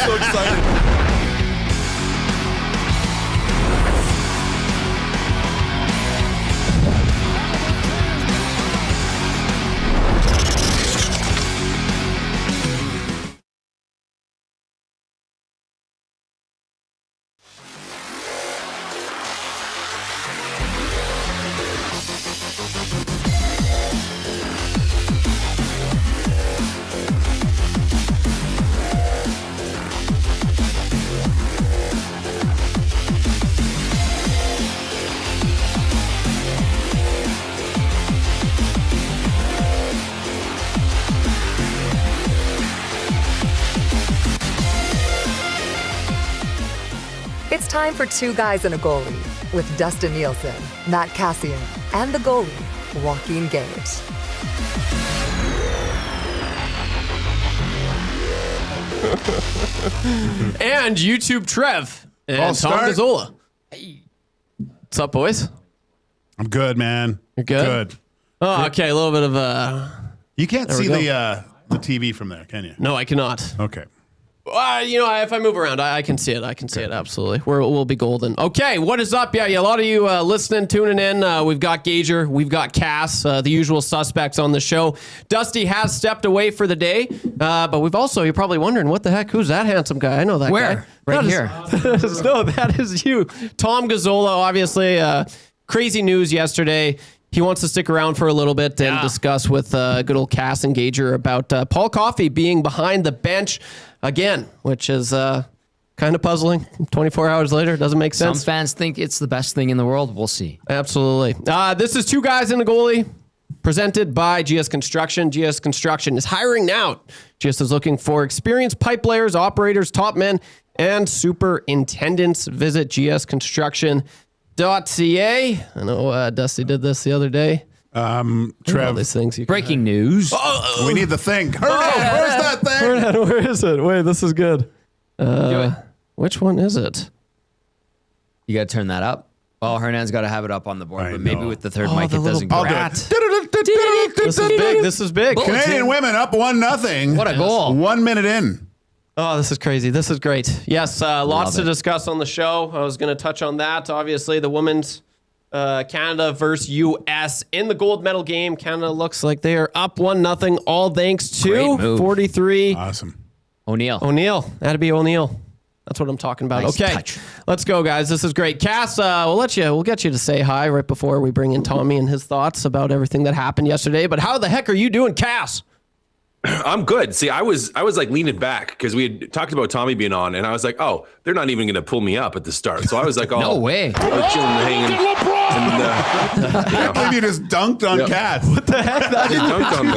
so excited. It's time for Two Guys and a Goalie with Dustin Nielsen, Matt Cassian, and the goalie, Joaquin Gate. And YouTube Trev and Tom Gazzola. Hey. What's up, boys? I'm good, man. You're good? Oh, okay. A little bit of You can't see the TV from there, can you? No, I cannot. Okay. If I move around, I can see it. I can see it, absolutely. We'll be golden. Okay, what is up? Yeah, a lot of you listening, tuning in. We've got Gager. We've got Cass, the usual suspects on the show. Dusty has stepped away for the day, but we've also, you're probably wondering, what the heck? Who's that handsome guy? I know that guy. Where? Right here. No, that is you. Tom Gazzola, obviously. Crazy news yesterday. He wants to stick around for a little bit and discuss with good old Cass and Gager about Paul Coffey being behind the bench again, which is kind of puzzling. 24 hours later, doesn't make sense. Some fans think it's the best thing in the world. We'll see. Absolutely. This is Two Guys and a Goalie, presented by GS Construction. GS Construction is hiring now. GS is looking for experienced pipe layers, operators, top men, and superintendents. Visit gsconstruction.ca. I know Dusty did this the other day. Trev, all these things. Breaking news. we need the thing. Where's that thing? Where is it? Wait, this is good. Which one is it? You got to turn that up. Well, Hernan's got to have it up on the board, I but maybe know. with the third Oh, mic the it little doesn't brat. This This is big. This is big. Canadian women up 1-0. What a goal. 1 minute in. Oh, this is crazy. This is great. Yes, lots Love to it. discuss on the show. I was going to touch on that. Obviously, the women's Canada versus U.S. in the gold medal game. Canada looks like they are up 1-0, all thanks to Great move. 43. Awesome. O'Neill. That'd be O'Neill. That's what I'm talking about. Nice Okay, touch. let's go, guys. This is great. Cass, we'll get you to say hi right before we bring in Tommy and his thoughts about everything that happened yesterday. But how the heck are you doing, Cass? I'm good. See, I was like leaning back because we had talked about Tommy being on, and I was like, oh, they're not even going to pull me up at the start. So I was like, oh, No way. I was chilling and hanging. And, I can't believe you just dunked on Cat. What the heck? they dunked on me.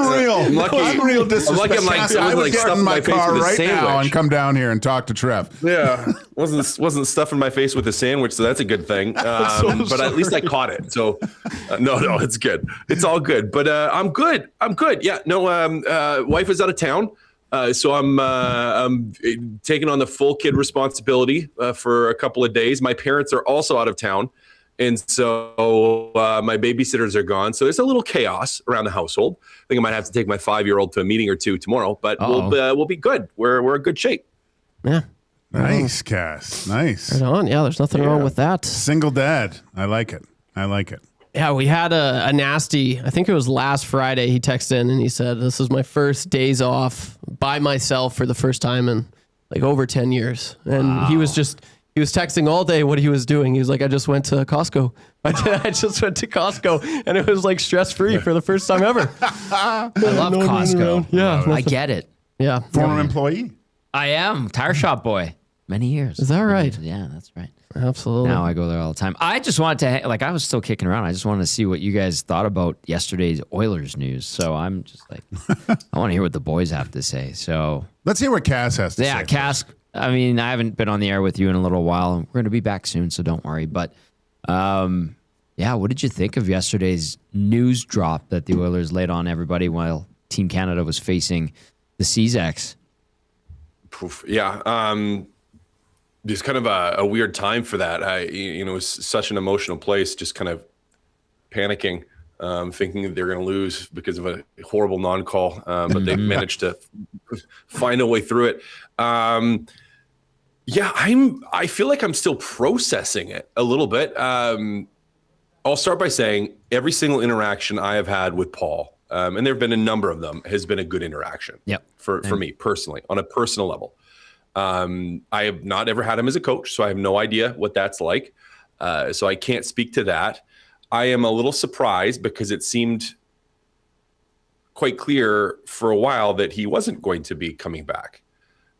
Unreal. I'm lucky- Unreal disrespect. I'm lucky I'm like- I would like get stuffing in my my face car with a right now sandwich. and come down here and talk to Trev. Yeah, wasn't stuffing my face with a sandwich, so that's a good thing. But at least I caught it. So no, it's good. It's all good. But I'm good. Yeah, no. Wife is out of town, so I'm taking on the full kid responsibility for a couple of days. My parents are also out of town, and so my babysitters are gone. So there's a little chaos around the household. I think I might have to take my 5-year-old to a meeting or two tomorrow, but we'll be good. We're in good shape. Yeah. Nice, Cass. Nice. Right on. Yeah, there's nothing wrong with that. Single dad. I like it. Yeah, we had a nasty, I think it was last Friday, he texted in and he said, this is my first days off by myself for the first time in like over 10 years. And he was texting all day what he was doing. He was like, I just went to Costco. I just went to Costco and it was like stress-free for the first time ever. I love Costco. Yeah. I get it. Yeah. Former employee. I am. Tire shop boy. Many years. Is that right? Yeah, that's right. Absolutely. Now I go there all the time. I just wanted to, I was still kicking around. I just wanted to see what you guys thought about yesterday's Oilers news. So I'm just like, I want to hear what the boys have to say. So Let's hear what Cass has to say. yeah, Cass, I mean, I haven't been on the air with you in a little while. We're going to be back soon, so don't worry. But yeah, what did you think of yesterday's news drop that the Oilers laid on everybody while Team Canada was facing the CZEX? Yeah. Just kind of a weird time for that. It was such an emotional place, just kind of panicking. thinking that they're going to lose because of a horrible non-call, but they've managed to find a way through it. I feel like I'm still processing it a little bit. I'll start by saying every single interaction I have had with Paul, and there have been a number of them, has been a good interaction. Yep. For me personally, on a personal level. I have not ever had him as a coach, so I have no idea what that's like. So I can't speak to that. I am a little surprised because it seemed quite clear for a while that he wasn't going to be coming back.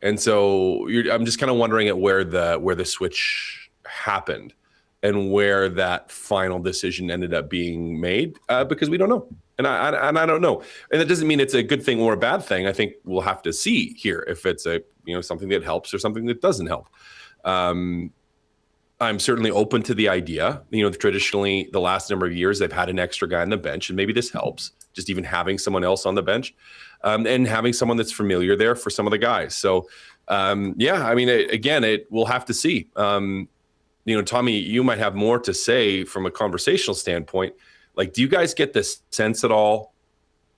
And so I'm just kind of wondering at where the switch happened and where that final decision ended up being made, because we don't know. And I don't know. And that doesn't mean it's a good thing or a bad thing. I think we'll have to see here if it's something that helps or something that doesn't help. I'm certainly open to the idea. Traditionally, the last number of years, they've had an extra guy on the bench, and maybe this helps, just even having someone else on the bench, and having someone that's familiar there for some of the guys. So, we'll have to see. Tommy, you might have more to say from a conversational standpoint. Like, do you guys get this sense at all,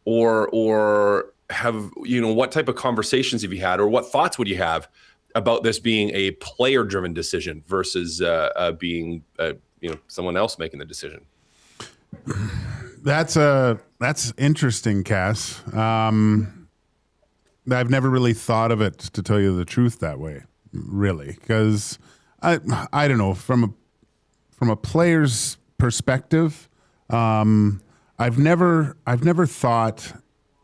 or have what type of conversations have you had, or what thoughts would you have about this being a player-driven decision versus being someone else making the decision? That's interesting, Cass. I've never really thought of it, to tell you the truth, that way, really, because I don't know, from a player's perspective, I've never thought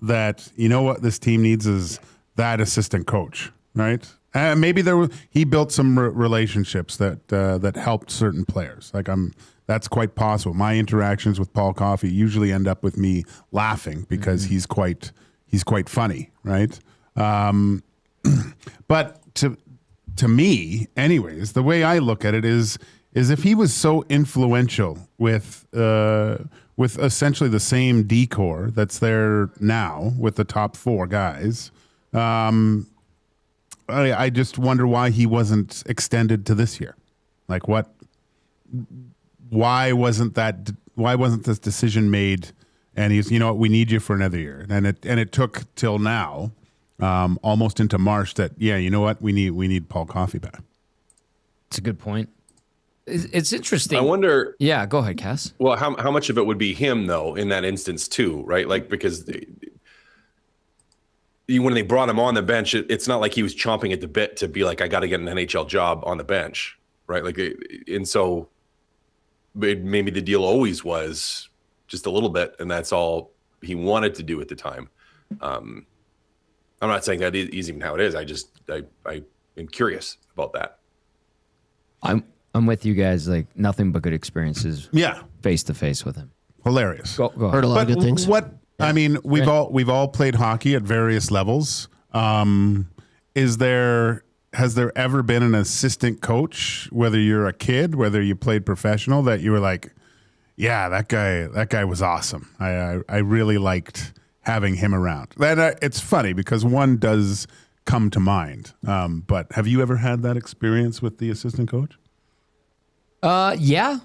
that what this team needs is that assistant coach, right? Maybe he built some relationships that helped certain players. That's quite possible. My interactions with Paul Coffey usually end up with me laughing because he's quite funny, right? But to me, anyways, the way I look at it is if he was so influential with essentially the same decor that's there now with the top four guys, I just wonder why he wasn't extended to this year. Like, what? Why wasn't this decision made? And he's, we need you for another year. And it took till now, almost into March, that we need Paul Coffey back. It's a good point. It's interesting. I wonder. Yeah, go ahead, Cass. Well, how much of it would be him though in that instance too, right? Like, because when they brought him on the bench, it's not like he was chomping at the bit to be like, I got to get an NHL job on the bench, right? And so maybe the deal always was just a little bit, and that's all he wanted to do at the time. I'm not saying that is even how it is. I am curious about that. I'm with you guys. Like, nothing but good experiences. Yeah, face to face with him. Hilarious. Go Heard a lot of good things. I mean, we've all played hockey at various levels. Has there ever been an assistant coach, whether you're a kid, whether you played professional, that you were like, yeah, that guy was awesome. I really liked having him around. It's funny because one does come to mind. But have you ever had that experience with the assistant coach? Yeah,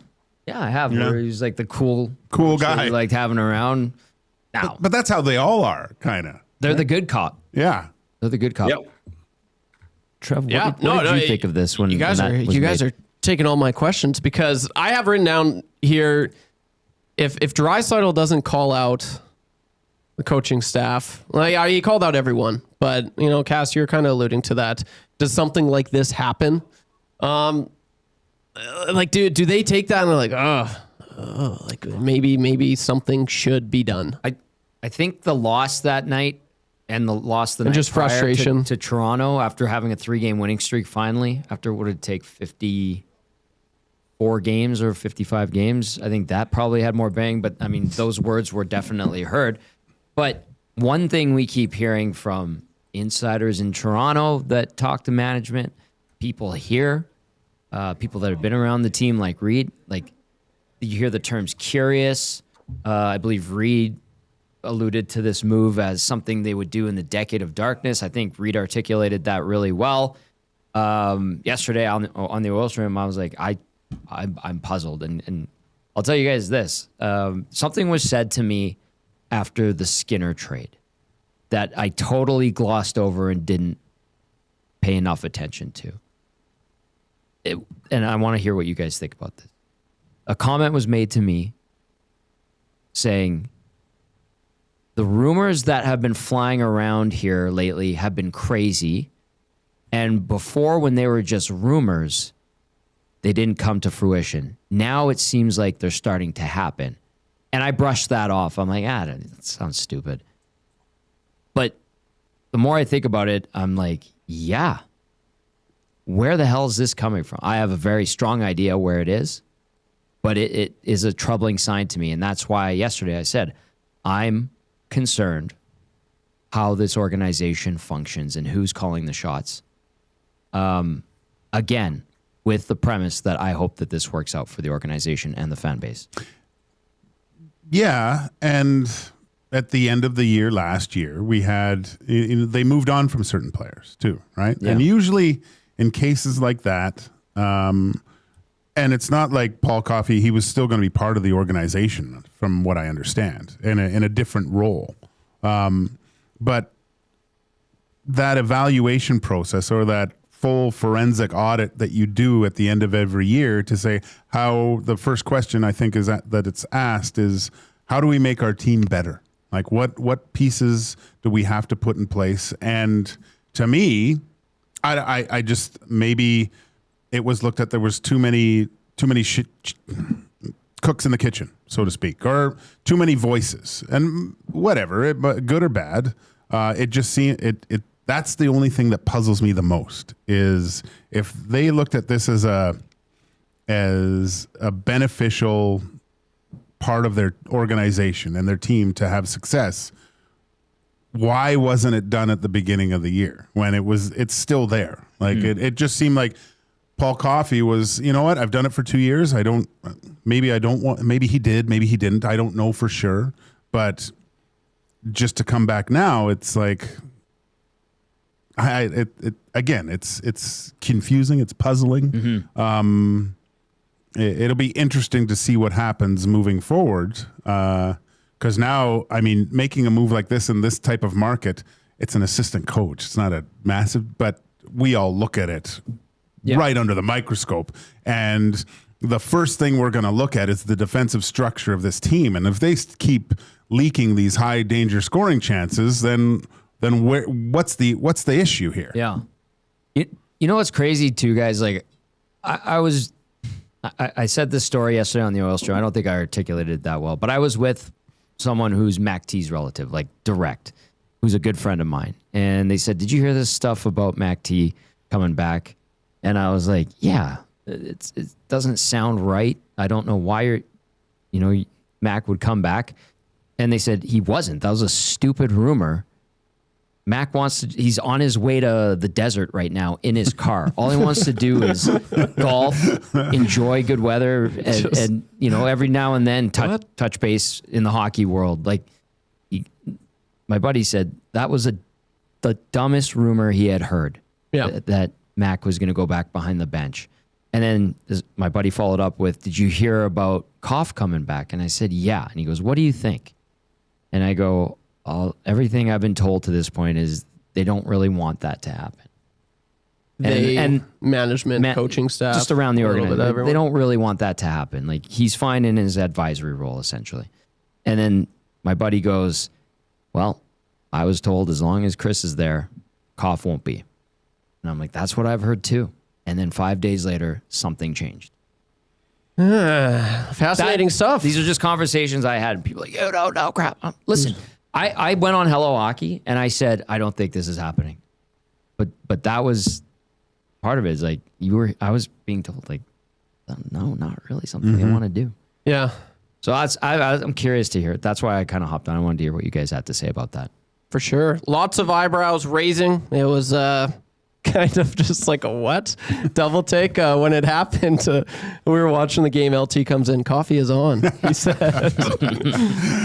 I have. Yeah. Where he's like the cool guy, liked having around. Now, but that's how they all are, kind of. They're right? The good cop. Yeah, they're the good cop. Yep. Trev, what did you think of this when you guys are taking all my questions, because I have written down here, if Draisaitl doesn't call out the coaching staff, he called out everyone, but Cass, you're kind of alluding to that. Does something like this happen? Do they take that and they're like, maybe something should be done? I think the loss that night and the loss the night just frustration to Toronto after having a 3-game winning streak finally, after what would it take 54 games or 55 games, I think that probably had more bang. But I mean, those words were definitely heard. But one thing we keep hearing from insiders in Toronto that talk to management, people here, people that have been around the team like Reed, like you hear the terms curious. I believe Reed alluded to this move as something they would do in the decade of darkness. I think Reed articulated that really well. Yesterday on the oil stream, I was like, I'm puzzled, and I'll tell you guys this. Something was said to me after the Skinner trade that I totally glossed over and didn't pay enough attention to. And I want to hear what you guys think about this. A comment was made to me saying, the rumors that have been flying around here lately have been crazy. And before, when they were just rumors, they didn't come to fruition. Now it seems like they're starting to happen. And I brushed that off. I'm like, that sounds stupid. But the more I think about it, I'm like, yeah. Where the hell is this coming from? I have a very strong idea where it is, but it is a troubling sign to me. And that's why yesterday I said, I'm concerned how this organization functions and who's calling the shots. Again, with the premise that I hope that this works out for the organization and the fan base. Yeah, and at the end of the year last year, we had they moved on from certain players too, right? Yeah. And usually in cases like that, and it's not like Paul Coffey, he was still going to be part of the organization, from what I understand, in a different role. But that evaluation process, or that full forensic audit that you do at the end of every year to say how, the first question I think is that it's asked is, how do we make our team better? Like what pieces do we have to put in place? And to me, I just, maybe it was looked at, there was too many cooks in the kitchen, so to speak, or too many voices, and whatever, good or bad. It just seemed that's the only thing that puzzles me the most, is if they looked at this as a beneficial part of their organization and their team to have success, why wasn't it done at the beginning of the year when it's still there? Like it just seemed like Paul Coffey was, you know what, I've done it for 2 years. Maybe he did, maybe he didn't. I don't know for sure. But just to come back now, it's like, it's confusing. It's puzzling. Mm-hmm. It'll be interesting to see what happens moving forward. Because now, I mean, making a move like this in this type of market, it's an assistant coach. It's not a massive, but we all look at it right under the microscope. And the first thing we're going to look at is the defensive structure of this team. And if they keep leaking these high danger scoring chances, then what's the issue here? Yeah. You know what's crazy too, guys? Like I said this story yesterday on the Oil Stream. I don't think I articulated it that well, but I was with someone who's Mac T's relative, like direct, who's a good friend of mine. And they said, did you hear this stuff about Mac T coming back? And I was like, yeah, it doesn't sound right. I don't know why Mac would come back. And they said he wasn't. That was a stupid rumor. Mac he's on his way to the desert right now in his car. All he wants to do is golf, enjoy good weather, and every now and then touch base in the hockey world. Like my buddy said, that was the dumbest rumor he had heard. Yeah. That Mac was going to go back behind the bench. And then my buddy followed up with, did you hear about Koff coming back? And I said, yeah. And he goes, what do you think? And I go, everything I've been told to this point is they don't really want that to happen. And management, coaching staff, just around the organization, they don't really want that to happen. Like, he's fine in his advisory role, essentially. And then my buddy goes, well, I was told as long as Chris is there, Koff won't be. And I'm like, that's what I've heard too. And then 5 days later, something changed. Fascinating stuff. These are just conversations I had. And people are like, no, crap. Listen, I went on Hello Hockey and I said, I don't think this is happening. But that was part of it. Is like I was being told, like, no, not really something they want to do. Yeah. So I'm curious to hear it. That's why I kind of hopped on. I wanted to hear what you guys had to say about that. For sure. Lots of eyebrows raising. It was kind of just like a what? Double take when it happened. We were watching the game. LT comes in. Coffee is on, he said.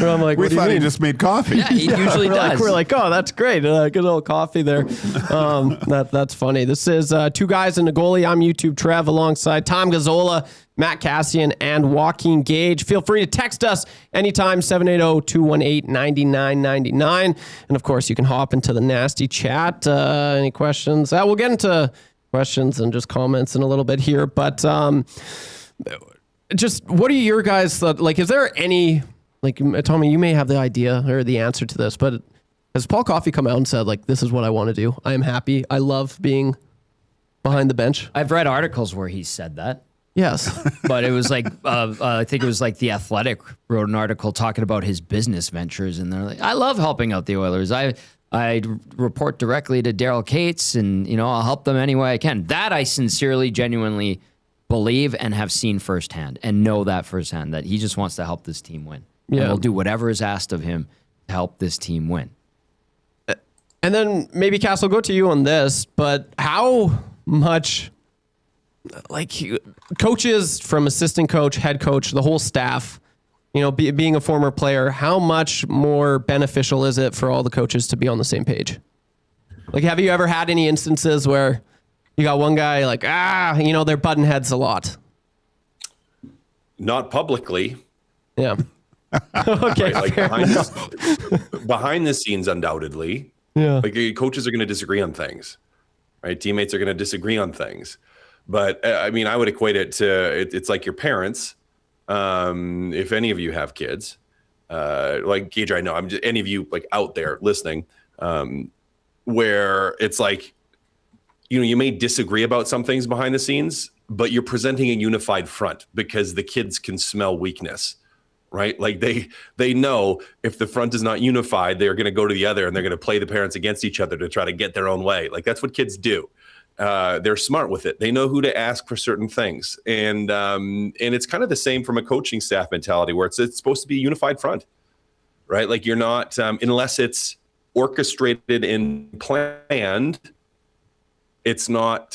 I'm like, we thought he just made coffee. Yeah, he usually does. We're like, oh, that's great. Good old coffee there. That's funny. This is Two Guys and a Goalie. I'm YouTube Trev alongside Tom Gazzola, Matt Cassian, and Joaquin Gage. Feel free to text us anytime, 780-218-9999. And of course, you can hop into the nasty chat. Any questions? We'll get into questions and just comments in a little bit here. But just what are your guys' like? Is there any, like, Tommy, you may have the idea or the answer to this, but has Paul Coffey come out and said, like, this is what I want to do? I am happy. I love being behind the bench. I've read articles where he said that. Yes. But it was like, I think it was like The Athletic wrote an article talking about his business ventures. And they're like, I love helping out the Oilers. I report directly to Daryl Cates and, I'll help them any way I can. That I sincerely, genuinely believe and have seen firsthand and know that firsthand, that he just wants to help this team win. Yeah. And will do whatever is asked of him to help this team win. And then maybe, Cass, I'll go to you on this, but how much, like, coaches from assistant coach, head coach, the whole staff, being a former player, how much more beneficial is it for all the coaches to be on the same page? Like, have you ever had any instances where you got one guy like, they're butting heads a lot? Not publicly. Yeah. Okay. Right? Like behind the scenes, undoubtedly. Yeah. Like, coaches are going to disagree on things, right? Teammates are going to disagree on things. But I mean, I would equate it to, it's like your parents. If any of you have kids, like Gage, I know any of you like out there listening, where it's like, you may disagree about some things behind the scenes, but you're presenting a unified front because the kids can smell weakness. Right? Like they know if the front is not unified, they're going to go to the other and they're going to play the parents against each other to try to get their own way. Like, that's what kids do. They're smart with it. They know who to ask for certain things. And it's kind of the same from a coaching staff mentality where it's supposed to be a unified front, right? Like, you're not, unless it's orchestrated and planned, it's not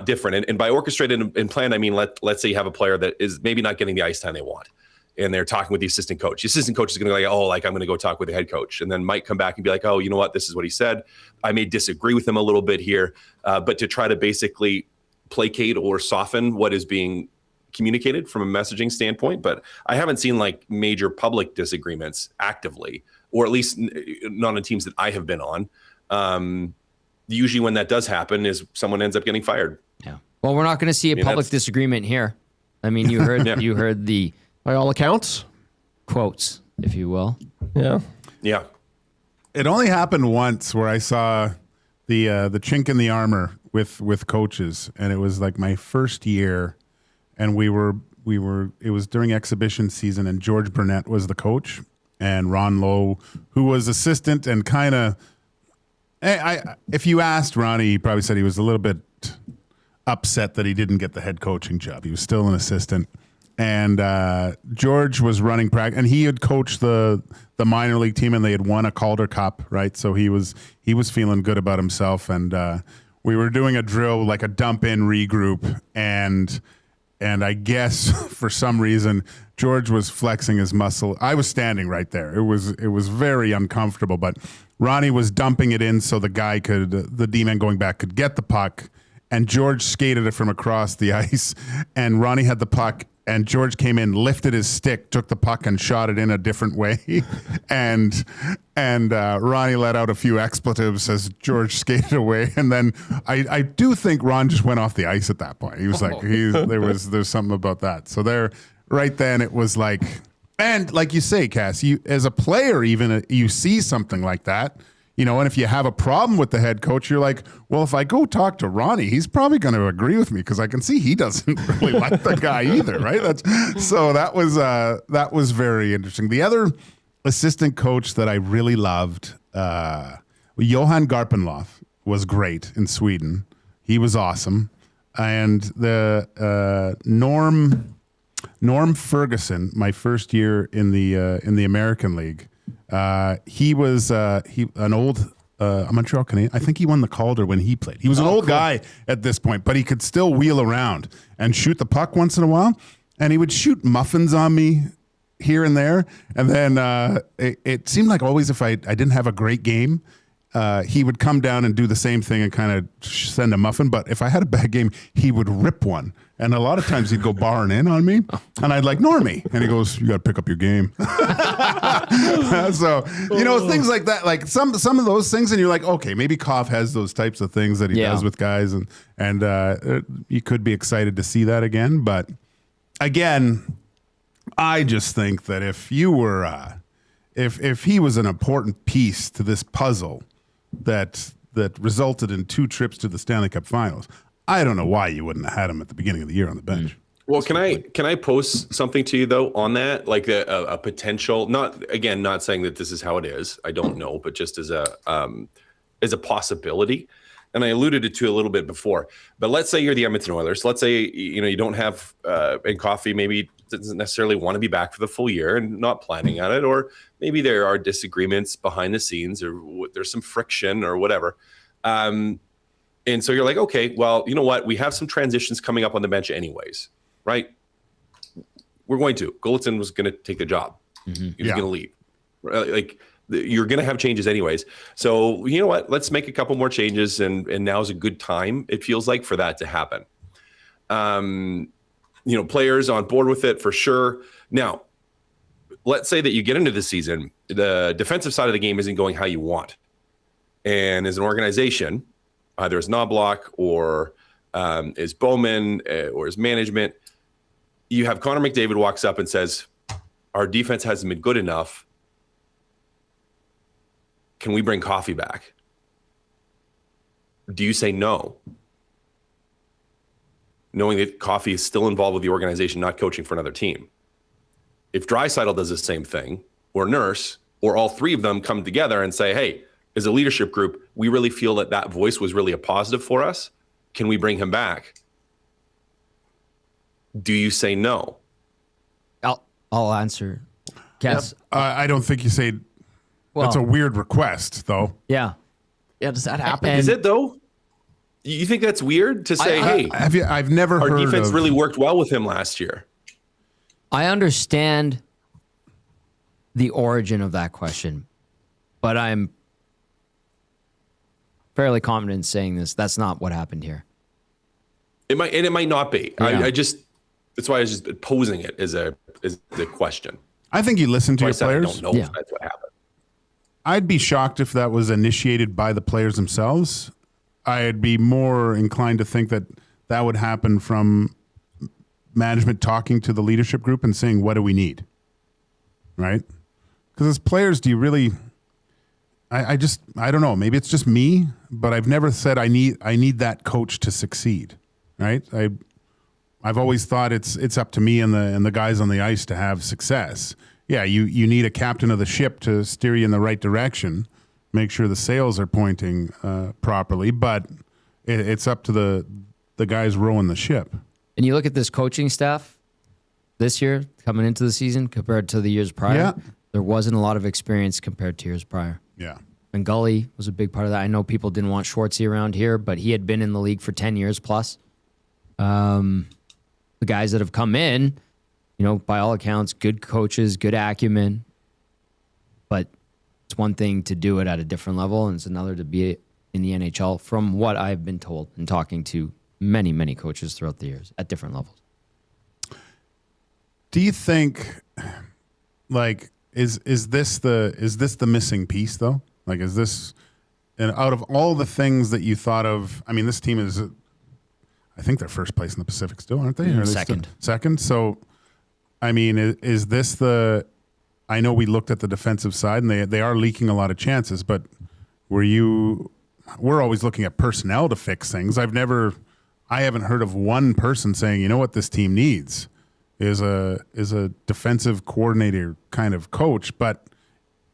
different. And by orchestrated and planned, I mean, let's say you have a player that is maybe not getting the ice time they want, and they're talking with the assistant coach. The assistant coach is going to be like, I'm going to go talk with the head coach. And then might come back and be like, oh, you know what? This is what he said. I may disagree with him a little bit here, but to try to basically placate or soften what is being communicated from a messaging standpoint. But I haven't seen like major public disagreements actively, or at least not on teams that I have been on. Usually when that does happen is someone ends up getting fired. Yeah. Well, we're not going to see a public disagreement here. I mean, you heard you heard the, by all accounts, quotes, if you will. Yeah. Yeah. It only happened once where I saw the chink in the armor with coaches, and it was like my first year, and it was during exhibition season, and George Burnett was the coach, and Ron Lowe, who was assistant, and kind of, if you asked Ronnie, he probably said he was a little bit upset that he didn't get the head coaching job. He was still an assistant. And George was running practice, and he had coached the minor league team, and they had won a Calder Cup, right? So he was feeling good about himself, and we were doing a drill, like a dump in regroup, and I guess for some reason George was flexing his muscle. I was standing right there. It was very uncomfortable, but Ronnie was dumping it in so the D-man going back could get the puck, and George skated it from across the ice, and Ronnie had the puck. And George came in, lifted his stick, took the puck, and shot it in a different way. and Ronnie let out a few expletives as George skated away. And then I do think Ron just went off the ice at that point. He was like, there's something about that. So there, right then, it was like, and like you say, Cass, you as a player, even you see something like that. And if you have a problem with the head coach, you're like, well, if I go talk to Ronnie, he's probably going to agree with me because I can see he doesn't really like the guy either, right? So that was very interesting. The other assistant coach that I really loved, Johan Garpenlof, was great in Sweden. He was awesome, and the Norm Ferguson, my first year in the American League. He was an old Montreal Canadian. I think he won the Calder when he played. He was an old guy at this point, but he could still wheel around and shoot the puck once in a while. And he would shoot muffins on me here and there. And then it seemed like always if I didn't have a great game, he would come down and do the same thing and kind of send a muffin. But if I had a bad game, he would rip one. And a lot of times he'd go barring in on me, and I'd like, Normie. And he goes, you got to pick up your game. So, things like that, like some of those things. And you're like, okay, maybe Koff has those types of things that he does with guys. And you could be excited to see that again. But again, I just think that if you were, if he was an important piece to this puzzle that resulted in 2 trips to the Stanley Cup Finals, I don't know why you wouldn't have had him at the beginning of the year on the bench. Well, can I post something to you though on that, like a potential? Not saying that this is how it is. I don't know, but just as a possibility. And I alluded to a little bit before. But let's say you're the Edmonton Oilers. Let's say you don't have and Coffey maybe doesn't necessarily want to be back for the full year and not planning on it, or maybe there are disagreements behind the scenes, or there's some friction or whatever. And so you're like, okay, well, you know what? We have some transitions coming up on the bench anyways, right? We're going to. Golitzin was going to take the job. Mm-hmm. He was going to leave. Like, you're going to have changes anyways. So you know what? Let's make a couple more changes, and now's a good time, it feels like, for that to happen. Players on board with it for sure. Now, let's say that you get into the season, the defensive side of the game isn't going how you want. And as an organization, either as Knobloch or as Bowman or as management, you have Connor McDavid walks up and says, our defense hasn't been good enough. Can we bring Coffey back? Do you say no? Knowing that Coffey is still involved with the organization, not coaching for another team. If Draisaitl does the same thing, or Nurse, or all 3 of them come together and say, hey, as a leadership group, we really feel that voice was really a positive for us. Can we bring him back? Do you say no? I'll answer. Yes. I don't think you say. Well, that's a weird request, though. Yeah. Yeah. Does that happen? Is it though? You think that's weird to say? Hey, I've never heard. Our defense really worked well with him last year. I understand the origin of that question, but I'm fairly confident in saying this. That's not what happened here. It might not be. Yeah. That's why I was just posing it as the question. I think you listen to your players. I don't know if that's what happened. I'd be shocked if that was initiated by the players themselves. I'd be more inclined to think that would happen from management talking to the leadership group and saying, what do we need? Right? Because as players, do you really... I don't know. Maybe it's just me, but I've never said I need that coach to succeed, right? I've always thought it's up to me and the guys on the ice to have success. Yeah, you need a captain of the ship to steer you in the right direction, make sure the sails are pointing properly, but it's up to the guys rowing the ship. And you look at this coaching staff this year coming into the season compared to the years prior. Yeah. There wasn't a lot of experience compared to years prior. Yeah. And Goalie was a big part of that. I know people didn't want Schwartzy around here, but he had been in the league for 10 years plus. The guys that have come in, by all accounts, good coaches, good acumen. But it's one thing to do it at a different level, and it's another to be in the NHL, from what I've been told and talking to many, many coaches throughout the years at different levels. Do you think, like, is this the missing piece though? Like, is this, and out of all the things that you thought of, I mean, this team is, I think they're first place in the Pacific still, aren't they? Or are they second. Second. So, I mean, is this the? I know we looked at the defensive side, and they are leaking a lot of chances. But we're always looking at personnel to fix things. I haven't heard of one person saying, you know what, this team needs is a defensive coordinator kind of coach. But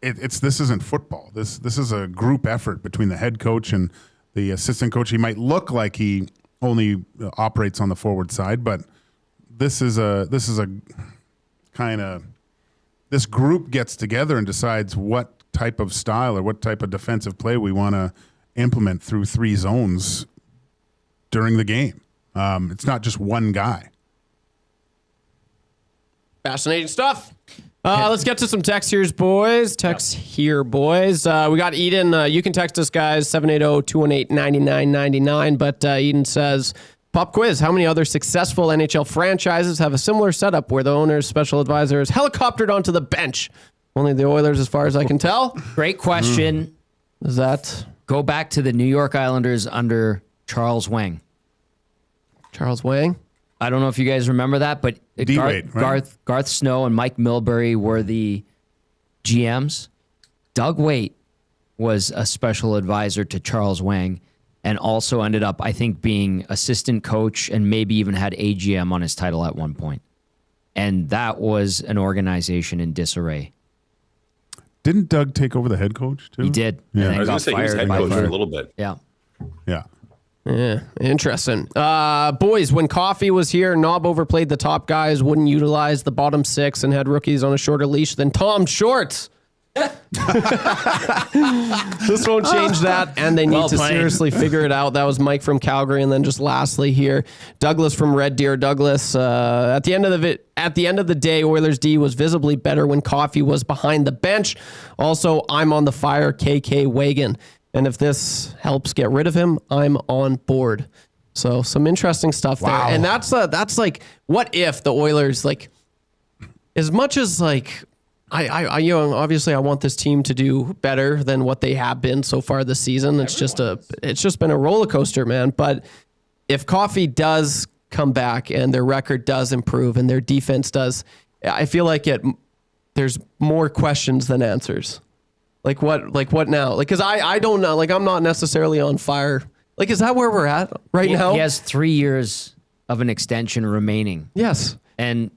this isn't football. This is a group effort between the head coach and the assistant coach. He might look like he only operates on the forward side, but this is a kind of, this group gets together and decides what type of style or what type of defensive play we want to implement through 3 zones during the game. It's not just one guy. Fascinating stuff. Let's get to some text here, boys. We got Eden. You can text us, guys, 780-218-9999. But Eden says, pop quiz, how many other successful NHL franchises have a similar setup where the owner's special advisor is helicoptered onto the bench? Only the Oilers, as far as I can tell. Great question. Is that Go back to the New York Islanders under Charles Wang. Charles Wang? I don't know if you guys remember that, but D-Wade, right? Garth Snow and Mike Milbury were the GMs. Doug Waite was a special advisor to Charles Wang and also ended up, I think, being assistant coach and maybe even had AGM on his title at one point. And that was an organization in disarray. Didn't Doug take over the head coach too? He did. Yeah. And I was going to say he was head coach for a little bit. Yeah. Yeah. Yeah, interesting. Boys, when Coffey was here, Knob overplayed the top guys, wouldn't utilize the bottom six, and had rookies on a shorter leash than Tom Shorts. This won't change that, and they need to seriously figure it out. That was Mike from Calgary, and then just lastly here, Douglas from Red Deer. Douglas, at the end of the day, Oilers D was visibly better when Coffey was behind the bench. Also, I'm on the fire, KK Wagon. And if this helps get rid of him, I'm on board. So some interesting stuff there. And that's like, what if the Oilers, like, as much as like, I obviously I want this team to do better than what they have been so far this season. It's just been a roller coaster, man. But if Coffey does come back and their record does improve and their defense does, I feel like there's more questions than answers. Like what now? Like, cause I don't know. Like, I'm not necessarily on fire. Like, is that where we're at right now? He has 3 years of an extension remaining. Yes. And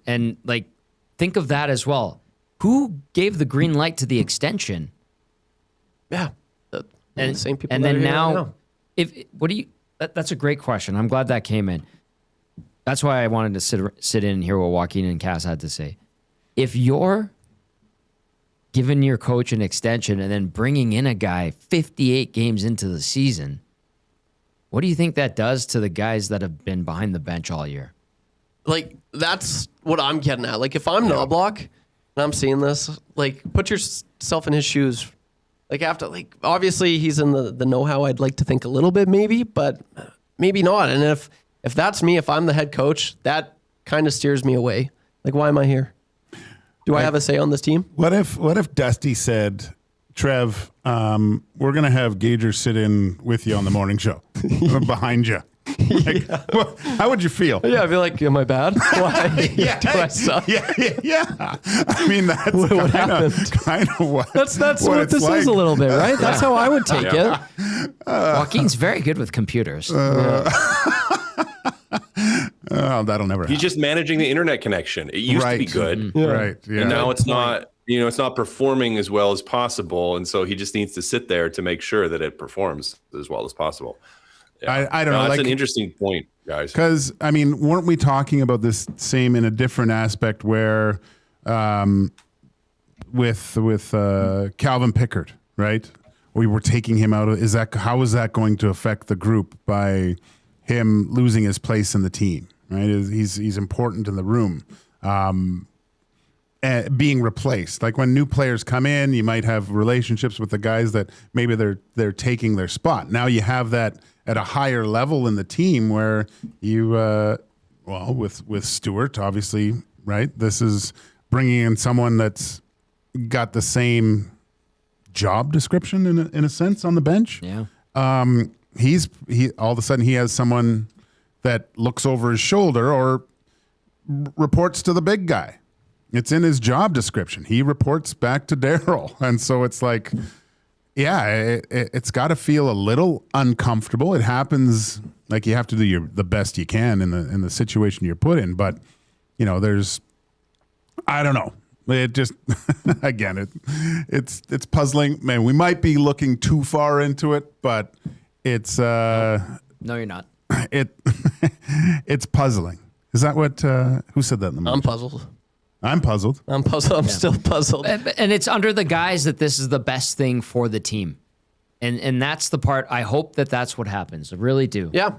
like, think of that as well. Who gave the green light to the extension? Yeah. The same people. And that then are here now, right that's a great question. I'm glad that came in. That's why I wanted to sit in and hear what Joaquin and Cass had to say. If you're giving your coach an extension and then bringing in a guy 58 games into the season, what do you think that does to the guys that have been behind the bench all year? Like, that's what I'm getting at. Like, if I'm Knobloch and I'm seeing this, like, put yourself in his shoes. Like, after, like, obviously he's in the know-how, I'd like to think a little bit maybe, but maybe not. And if that's me, if I'm the head coach, that kind of steers me away. Like, why am I here? Do I have a say on this team? What if Dusty said, Trev, we're going to have Gager sit in with you on the morning show behind you? Like, how would you feel? Yeah, I'd be like, am I bad? Why? Yeah. Do I suck? Yeah. I mean, that's kind of what That's what this like. is a little bit, right? That's how I would take it. Joaquin's very good with computers. Oh, that'll never happen. He's just managing the internet connection. It used to be good. Right. Yeah. And now it's not, it's not performing as well as possible. And so he just needs to sit there to make sure that it performs as well as possible. Yeah. I don't know. That's like, an interesting point, guys. Because, I mean, weren't we talking about this same in a different aspect where with Calvin Pickard, right? We were taking him out of, how is that going to affect the group by him losing his place in the team, right? He's important in the room. Being replaced, like when new players come in, you might have relationships with the guys that maybe they're taking their spot. Now you have that at a higher level in the team where you, with Stewart, obviously, right? This is bringing in someone that's got the same job description in a sense on the bench. Yeah. He all of a sudden he has someone that looks over his shoulder or reports to the big guy. It's in his job description. He reports back to Daryl. And so it's like, yeah, it's got to feel a little uncomfortable. It happens, like, you have to do the best you can in the situation you're put in. But, there's, I don't know. It just, again, it's puzzling. Man, we might be looking too far into it, but it's No, you're not. It's puzzling. Is that what? Who said that in the movie? I'm puzzled. I'm puzzled. I'm still puzzled. And it's under the guise that this is the best thing for the team. And that's the part, I hope that's what happens. I really do. Yeah.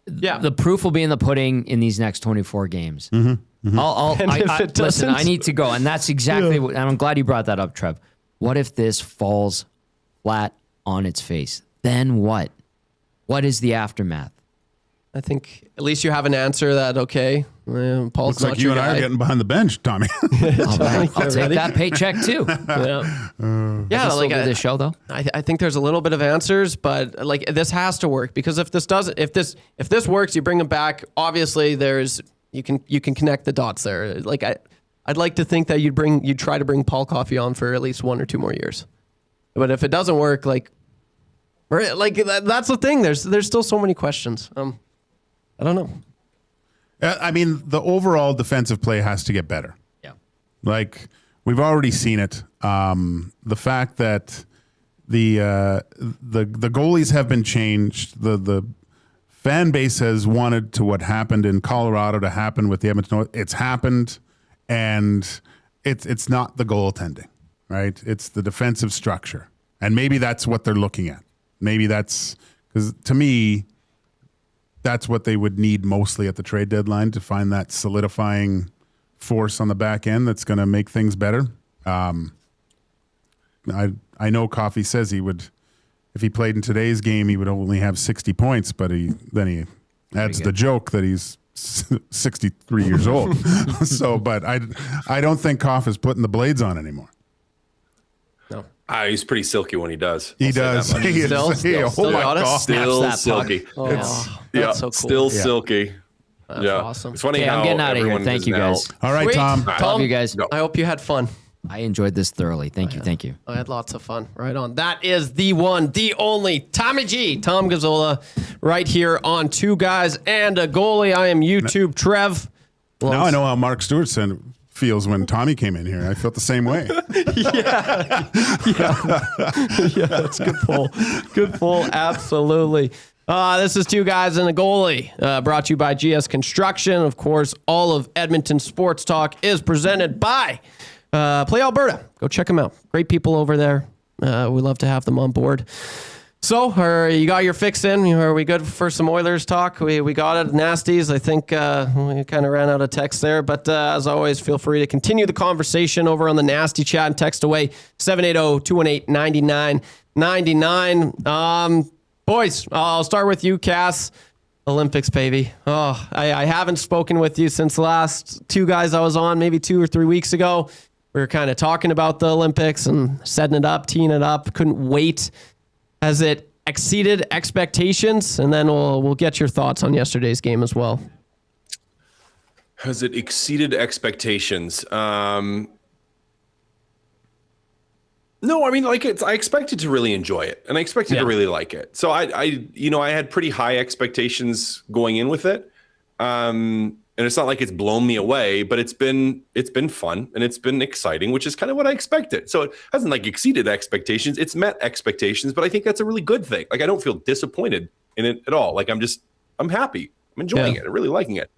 Yeah. The proof will be in the pudding in these next 24 games. Mm-hmm. And if it listen, doesn't? I need to go. And that's exactly what, and I'm glad you brought that up, Trev. What if this falls flat on its face? Then what? What is the aftermath? I think at least you have an answer that, okay, Paul's Looks not like you your and I guy. are getting behind the bench, Tommy. I'll take that paycheck too. Yeah, Still like do this show though. I think there's a little bit of answers, but like this has to work because if this works, you bring him back. Obviously, you can connect the dots there. Like I'd like to think that you'd try to bring Paul Coffey on for at least 1 or 2 more years. But if it doesn't work, that's the thing. There's still so many questions. I don't know. I mean, the overall defensive play has to get better. Yeah. Like we've already seen it. The fact that the goalies have been changed. The fan base has wanted to what happened in Colorado to happen with the Edmonton. It's happened, and it's not the goaltending, right? It's the defensive structure, and maybe that's what they're looking at. Maybe that's because to me, that's what they would need mostly at the trade deadline to find that solidifying force on the back end that's going to make things better. I know Coffey says he would, if he played in today's game, he would only have 60 points, but then he adds the joke that he's 63 years old. So, but I don't think Coff is putting the blades on anymore. No. He's pretty silky when he does. He does. He is. Still Oh my got it? God. Still Snaps that puck. silky. Oh, Yeah, that's so cool. still silky. That's yeah, awesome. It's funny Okay, how I'm getting out of here. everyone Thank is you, now- guys. All right, Sweet. Tom. Love you guys. Go. I hope you had fun. I enjoyed this thoroughly. Thank you. Thank you. I had lots of fun. Right on. That is the one, the only Tommy G, Tom Gazzola, right here on Two Guys and a Goalie. I am YouTube Trev. Now I know how Mark Stewartson feels when Tommy came in here. I felt the same way. Yeah, that's a good pull. Good pull. Absolutely. This is Two Guys and a Goalie, brought to you by GS Construction. Of course, all of Edmonton Sports Talk is presented by Play Alberta. Go check them out. Great people over there. We love to have them on board. So, you got your fix in? Are we good for some Oilers talk? We got it. Nasties. I think we kind of ran out of text there. But as always, feel free to continue the conversation over on the Nasty Chat and text away 780-218-9999. Boys, I'll start with you, Cass. Olympics, baby. Oh, I haven't spoken with you since the last Two Guys I was on, maybe 2 or 3 weeks ago. We were kind of talking about the Olympics and setting it up, teeing it up. Couldn't wait. Has it exceeded expectations? And then we'll get your thoughts on yesterday's game as well. Has it exceeded expectations? No, I mean, I expected to really enjoy it, and I expected to really like it. So I had pretty high expectations going in with it. And it's not like it's blown me away, but it's been fun and it's been exciting, which is kind of what I expected. So it hasn't exceeded expectations. It's met expectations, but I think that's a really good thing. I don't feel disappointed in it at all. I'm happy. I'm enjoying it. I'm really liking it.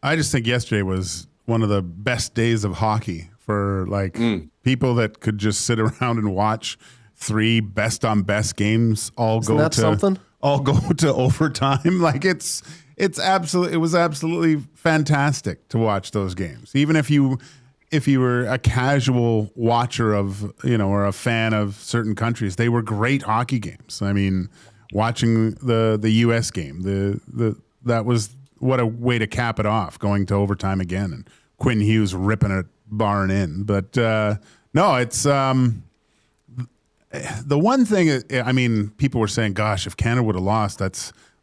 I just think yesterday was one of the best days of hockey for people that could just sit around and watch 3 best on best games all go to overtime. It was absolutely fantastic to watch those games. Even if you were a casual watcher of, or a fan of certain countries, they were great hockey games. I mean, watching the US game, that was what a way to cap it off, going to overtime again and Quinn Hughes ripping it barn in. But no, it's the one thing. I mean, people were saying, "Gosh, if Canada would have lost,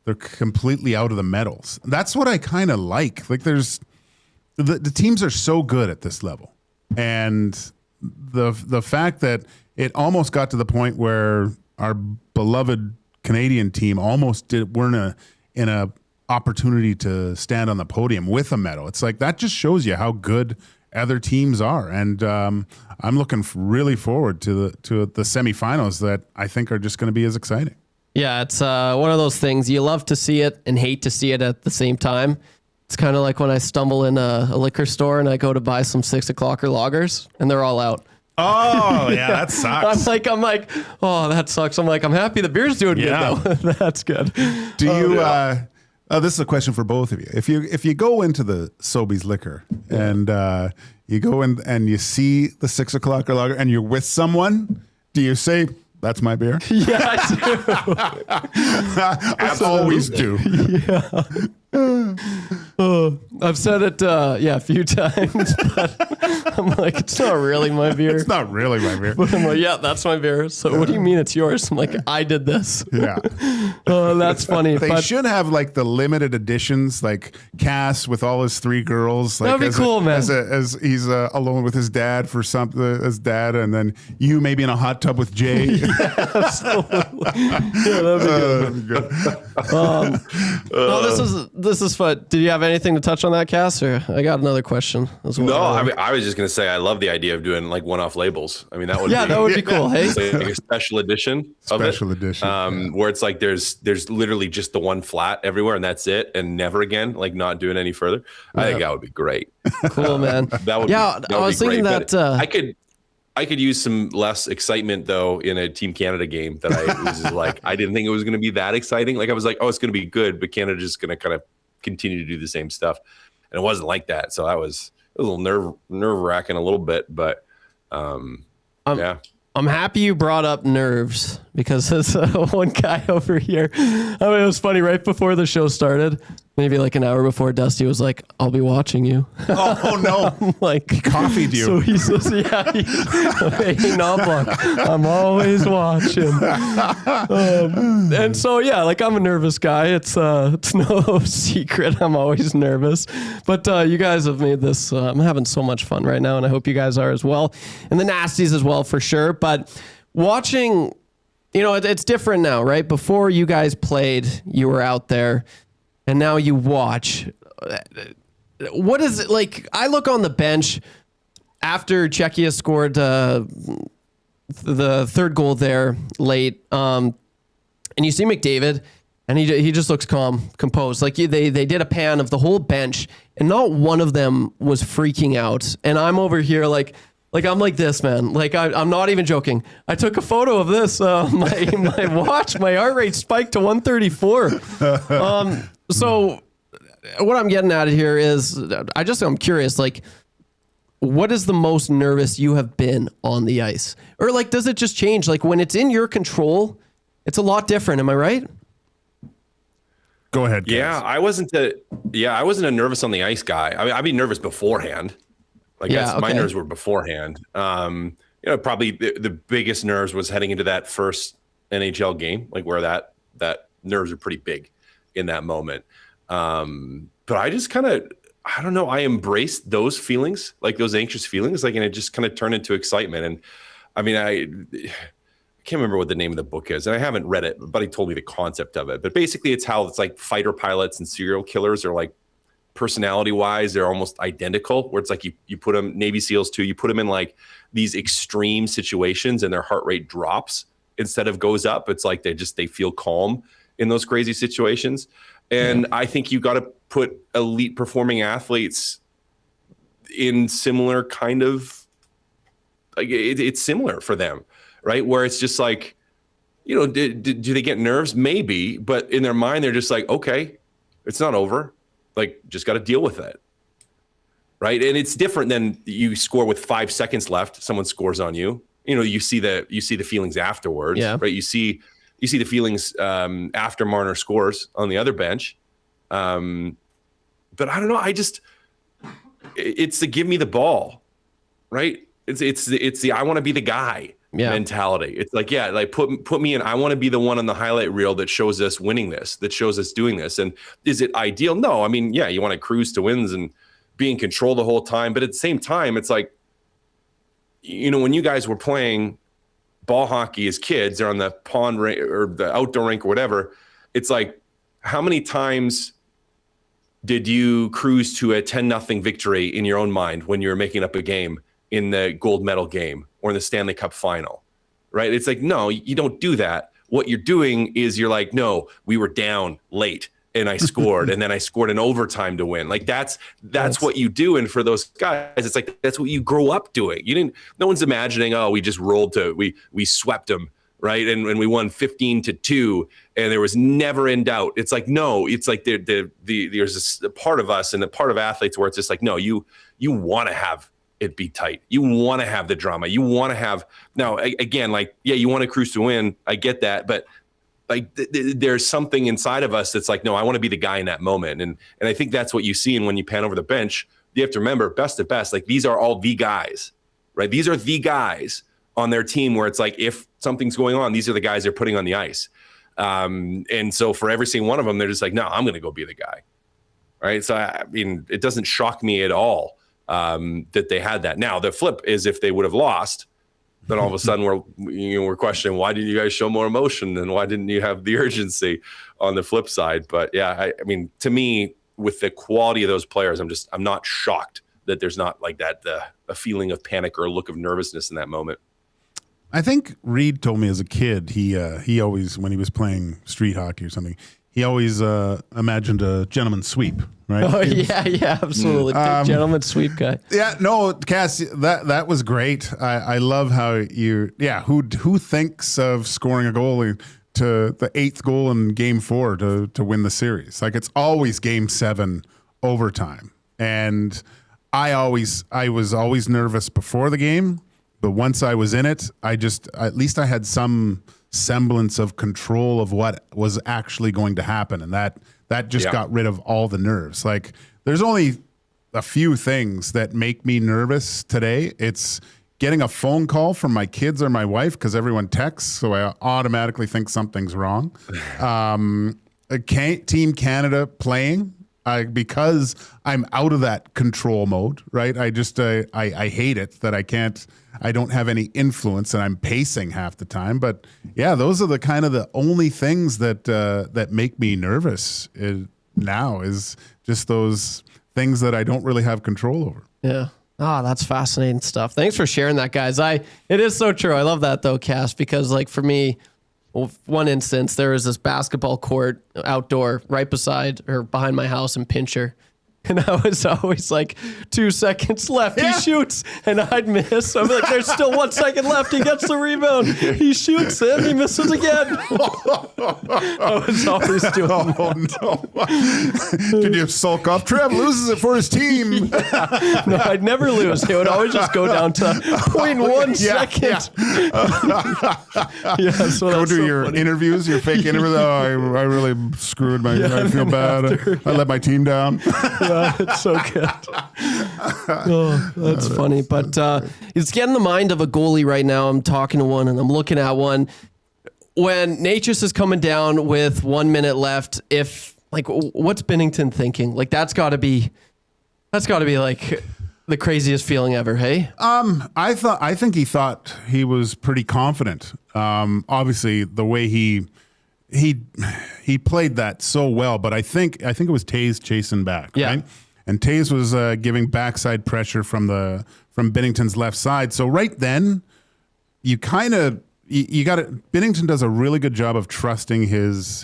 they're completely out of the medals." That's what I kind of like. There's the teams are so good at this level, and the fact that it almost got to the point where our beloved Canadian team almost weren't in a opportunity to stand on the podium with a medal. It's that just shows you how good other teams are, and I'm looking really forward to the semifinals that I think are just going to be as exciting. Yeah, it's one of those things. You love to see it and hate to see it at the same time. It's kind of like when I stumble in a liquor store and I go to buy some 6 o'clocker lagers and they're all out. Oh, yeah, that sucks. I'm like, oh, that sucks. I'm happy the beer's doing good though. That's good. Do you This is a question for both of you. If you go into the Sobeys liquor and you go in and you see the 6 o'clock lager and you're with someone, do you say, "That's my beer"? Yeah, I I always do. I've said it, a few times, but I'm like, it's not really my beer. It's not really my beer. But I'm like, yeah, that's my beer. So what do you mean it's yours? I'm like, I did this. Yeah. Oh, that's funny. They should have like the limited editions, like Cass with all his 3 girls. Like, That'd be cool, man. As he's alone with his dad for something, as dad, and then you maybe in a hot tub with Jay. Absolutely. Yeah, that'd be good. This is fun. Did you have anything to touch on that, Cass? Or I got another question as well. No, I mean, I was just gonna say I love the idea of doing like one-off labels. I mean, that would be cool. Hey, like a special edition. Special edition. Where it's like there's literally just the one flat everywhere, and that's it, and never again, like not doing any further. I think that would be great. Cool, man. That would. Yeah, I was thinking that I could use some less excitement though in a Team Canada game that I was just like I didn't think it was going to be that exciting. Like I was like, oh, it's going to be good, but Canada's just going to kind of continue to do the same stuff, and it wasn't like that. So it was a little nerve wracking a little bit, but yeah. I'm happy you brought up nerves because there's one guy over here. I mean, it was funny right before the show started, maybe like an hour before. Dusty was like, "I'll be watching you." Oh no! I'm like, he coffeed you. So he says, "Yeah, hey, I'm always watching." And so yeah, like I'm a nervous guy. It's no secret. I'm always nervous. But you guys have made this. I'm having so much fun right now, and I hope you guys are as well, and the nasties as well for sure. But watching, it's different now, right? Before you guys played, you were out there, and now you watch. What is it like? I look on the bench after Czechia scored the third goal there late, and you see McDavid, and he just looks calm, composed. Like they did a pan of the whole bench, and not one of them was freaking out. And I'm over here like I'm like this, man. Like I'm not even joking. I took a photo of this. My watch, my heart rate spiked to 134. So what I'm getting at here is I'm curious, like, what is the most nervous you have been on the ice? Or like, does it just change? Like when it's in your control, it's a lot different. Am I right? Go ahead. Guys. Yeah, I wasn't a nervous on the ice guy. I mean, I'd be nervous beforehand. Like my nerves were beforehand. Probably the biggest nerves was heading into that first NHL game, like where that nerves are pretty big in that moment. But I just kind of, I don't know, I embraced those feelings, like those anxious feelings, like, and it just kind of turned into excitement. And I mean, I can't remember what the name of the book is, and I haven't read it, but he told me the concept of it. But basically it's how it's like fighter pilots and serial killers are like, personality wise, they're almost identical, where it's like you put them, Navy SEALs too, you put them in like these extreme situations and their heart rate drops instead of goes up. It's like they feel calm in those crazy situations. And I think you got to put elite performing athletes in similar kind of, like it's similar for them, right? Where it's just like, do they get nerves? Maybe, but in their mind, they're just like, okay, it's not over. Like, just got to deal with it, right? And it's different than you score with 5 seconds left. Someone scores on you. You see the feelings afterwards, right? You see the feelings after Marner scores on the other bench. But I don't know. It's the give me the ball, right? It's the I want to be the guy mentality. It's like, like put me in. I want to be the one on the highlight reel that shows us winning this, that shows us doing this. And is it ideal? No. I mean, you want to cruise to wins and be in control the whole time. But at the same time, it's like, when you guys were playing ball hockey as kids or on the pond rink or the outdoor rink or whatever, it's like, how many times did you cruise to a 10-0 victory in your own mind when you were making up a game in the gold medal game or in the Stanley Cup final, right? It's like, no, you don't do that. What you're doing is you're like, no, we were down late and I scored and then I scored in overtime to win. Like that's what you do. And for those guys, it's like, that's what you grow up doing. No one's imagining, oh, we just rolled we swept them right? And we won 15-2, and there was never in doubt. It's like, no, it's like there's this part of us and a part of athletes where it's just like, no, you want to have it be tight. You want to have the drama. You want to have, now again, like, yeah, you want to cruise to win. I get that, but like there's something inside of us that's like, no, I want to be the guy in that moment. And I think that's what you see. And when you pan over the bench, you have to remember, best of best, like these are all the guys, right? These are the guys on their team where it's like, if something's going on, these are the guys they're putting on the ice. And so for every single one of them, they're just like, no, I'm going to go be the guy. Right. So, I mean, it doesn't shock me at all that they had that. Now, the flip is if they would have lost, then all of a sudden we're questioning, why didn't you guys show more emotion and why didn't you have the urgency on the flip side? But yeah, I mean, to me, with the quality of those players, I'm not shocked that there's not like that a feeling of panic or a look of nervousness in that moment. I think Reed told me as a kid, he always, when he was playing street hockey or something, he always imagined a gentleman sweep, right? Oh, yeah, absolutely. Big gentleman sweep guy. Yeah, no, Cass, that was great. I love how who thinks of scoring a goal to the 8th goal in game 4 to win the series? Like, it's always game 7 overtime. And I was always nervous before the game, but once I was in it, at least I had some semblance of control of what was actually going to happen. And that just got rid of all the nerves. Like, there's only a few things that make me nervous today. It's getting a phone call from my kids or my wife, because everyone texts, so I automatically think something's wrong. Team Canada playing, because I'm out of that control mode, right? I hate it that I don't have any influence and I'm pacing half the time. But yeah, those are the only things that make me nervous now, is just those things that I don't really have control over. Yeah. Oh, that's fascinating stuff. Thanks for sharing that, guys. It is so true. I love that though, Cass, because like for me, one instance, there was this basketball court outdoor right beside or behind my house in Pincher. And I was always like, 2 seconds left. He shoots and I'd miss. I'm like, there's still 1 second left. He gets the rebound. He shoots it. He misses again. I was always doing that. No. Did you sulk off? Trev loses it for his team. No, I'd never lose. It would always just go down to 0.1 second. Yeah, so go do your funny interviews, your fake interviews. Oh, I really screwed I feel bad. I let my team down. Yeah, it's so good. Oh, that's funny. But it's getting the mind of a goalie right now. I'm talking to one and I'm looking at one. When Natchez is coming down with 1 minute left, what's Binnington thinking? Like, that's got to be like the craziest feeling ever, hey? I think he thought he was pretty confident. Obviously, the way he played that so well, but I think it was Taves chasing back, right? And Taves was giving backside pressure from Binnington's left side. So right then, you got it. Binnington does a really good job of trusting his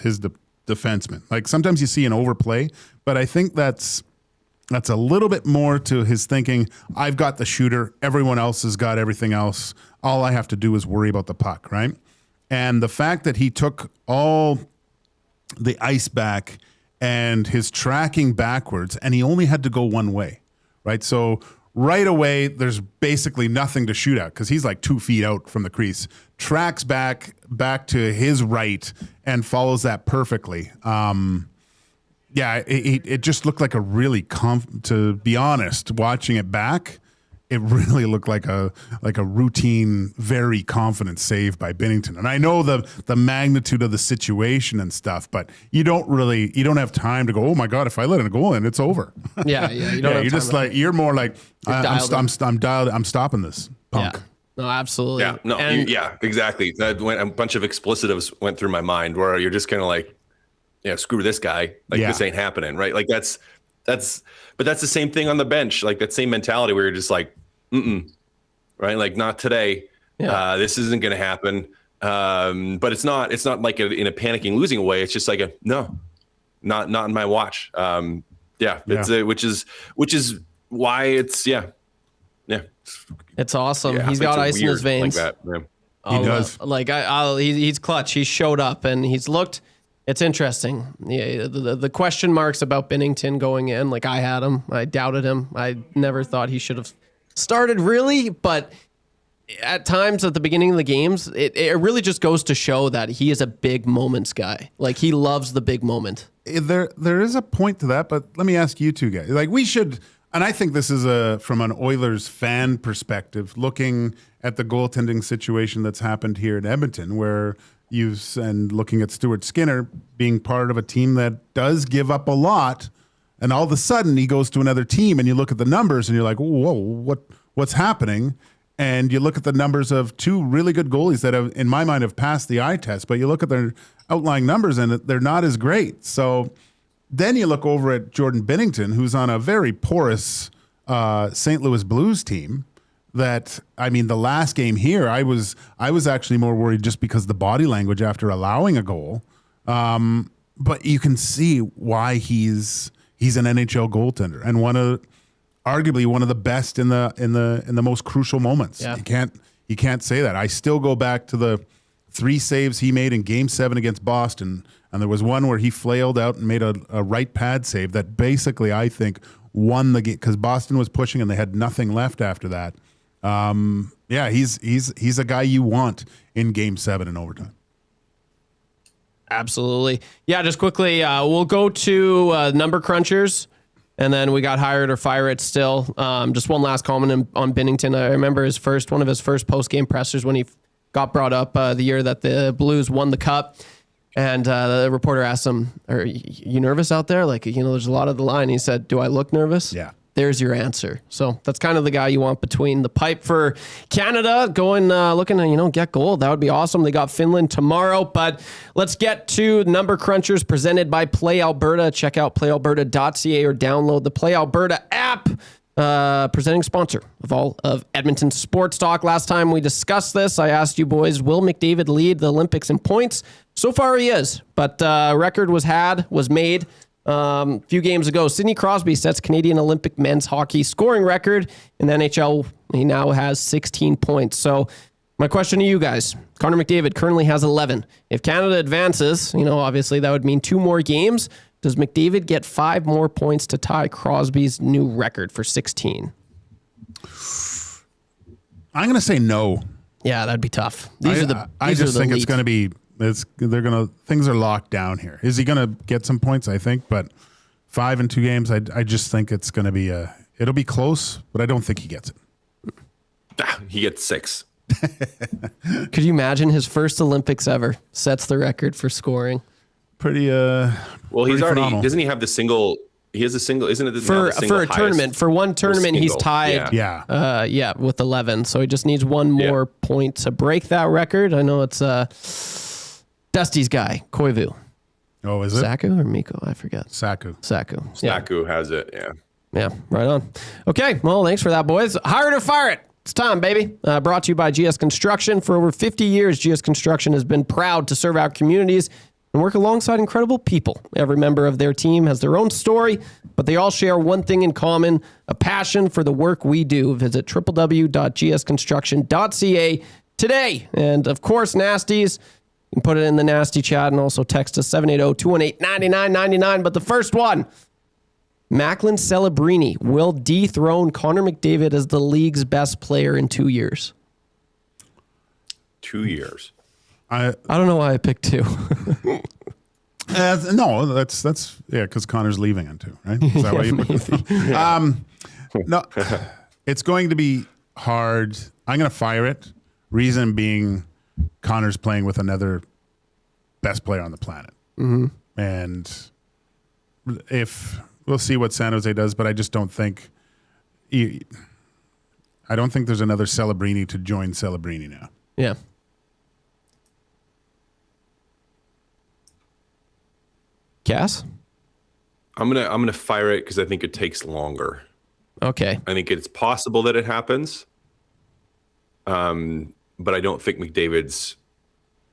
defenseman. Like, sometimes you see an overplay, but I think that's a little bit more to his thinking. I've got the shooter. Everyone else has got everything else. All I have to do is worry about the puck, right? And the fact that he took all the ice back and his tracking backwards, and he only had to go one way, right? So right away, there's basically nothing to shoot at because he's like 2 feet out from the crease. Tracks back to his right and follows that perfectly. It just looked like a really to be honest, watching it back, it really looked like a routine, very confident save by Binnington. And I know the magnitude of the situation and stuff, but you don't have time to go, oh my God, if I let a goal in, it's over. Yeah. You don't have you're just like, you're more like, I'm dialed, I'm stopping this punk. Yeah. No, absolutely. Yeah, no, exactly. That a bunch of explicitives went through my mind where you're just kind of like, yeah, screw this guy. Like, this ain't happening, right? Like, but that's the same thing on the bench. Like, that same mentality where you're just like, right? Like, not today. Yeah. This isn't going to happen. But it's not like in a panicking, losing way. It's just like no, not in my watch. Which is why it's. It's awesome. He's got ice in his veins. Like that, He does. Like he's clutch. He showed up and he's looked. It's interesting. Yeah, the question marks about Binnington going in. Like I had him. I doubted him. I never thought he should have started really, but at times at the beginning of the games, it really just goes to show that he is a big moments guy. Like he loves the big moment. There is a point to that, but let me ask you two guys. Like we should, and I think this is from an Oilers fan perspective, looking at the goaltending situation that's happened here in Edmonton, where and looking at Stuart Skinner being part of a team that does give up a lot, and all of a sudden he goes to another team, and you look at the numbers, and you're like, whoa, what's happening? And you look at the numbers of two really good goalies that have, in my mind, have passed the eye test, but you look at their outlying numbers and they're not as great. So then you look over at Jordan Binnington, who's on a very porous St. Louis Blues team. That, I mean, the last game here, I was actually more worried just because the body language after allowing a goal. But you can see why he's an NHL goaltender and arguably one of the best in the most crucial moments. Yeah. You can't say that. I still go back to the 3 saves he made in Game 7 against Boston, and there was one where he flailed out and made a right pad save that basically I think won the game because Boston was pushing and they had nothing left after that. Yeah, he's a guy you want in Game 7 in overtime. Absolutely. Yeah, just quickly, we'll go to number crunchers, and then we got hired or fire it still. Just one last comment on Binnington. I remember one of his first post-game pressers when he got brought up the year that the Blues won the Cup. And the reporter asked him, "Are you nervous out there? Like, there's a lot of the line." He said, "Do I look nervous?" Yeah. There's your answer. So that's kind of the guy you want between the pipe for Canada going, looking to, get gold. That would be awesome. They got Finland tomorrow, but let's get to number crunchers presented by Play Alberta. Check out playalberta.ca or download the Play Alberta app. Presenting sponsor of all of Edmonton Sports Talk. Last time we discussed this, I asked you boys, will McDavid lead the Olympics in points? So far he is, but record was made a few games ago. Sidney Crosby sets Canadian Olympic men's hockey scoring record in the NHL. He now has 16 points. So my question to you guys, Connor McDavid currently has 11. If Canada advances, obviously that would mean 2 more games. Does McDavid get 5 more points to tie Crosby's new record for 16? I'm going to say no. Yeah, that'd be tough. I just think it's going to be. Things are locked down here. Is he going to get some points? I think, but 5 in 2 games. I just think it's going to be it'll be close, but I don't think he gets it. He gets 6. Could you imagine his first Olympics ever sets the record for scoring? Pretty well, he's already phenomenal. Doesn't he have the single? He has a single, isn't it? For a tournament, for one tournament, he's tied. Yeah. With 11. So he just needs one more point to break that record. I know it's Dusty's guy, Koivu. Oh, is it Saku or Mikko? I forget. Saku. Saku has it. Yeah. Yeah, right on. Okay, well, thanks for that, boys. Hire it or fire it. It's time, baby. Brought to you by GS Construction. For over 50 years, GS Construction has been proud to serve our communities and work alongside incredible people. Every member of their team has their own story, but they all share one thing in common, a passion for the work we do. Visit www.gsconstruction.ca today. And of course, Nasties, you can put it in the Nasty chat and also text us 780-218-9999. But the first one, Macklin Celebrini will dethrone Connor McDavid as the league's best player in 2 years. 2 years. I don't know why I picked 2. No, that's because Connor's leaving in 2, right? Is that why you put it? No, it's going to be hard. I'm going to fire it. Reason being, Connor's playing with another best player on the planet, and if we'll see what San Jose does, but I just don't think. I don't think there's another Celebrini to join Celebrini now. Yeah. Cass? I'm gonna fire it because I think it takes longer. Okay. I think it's possible that it happens. But I don't think McDavid's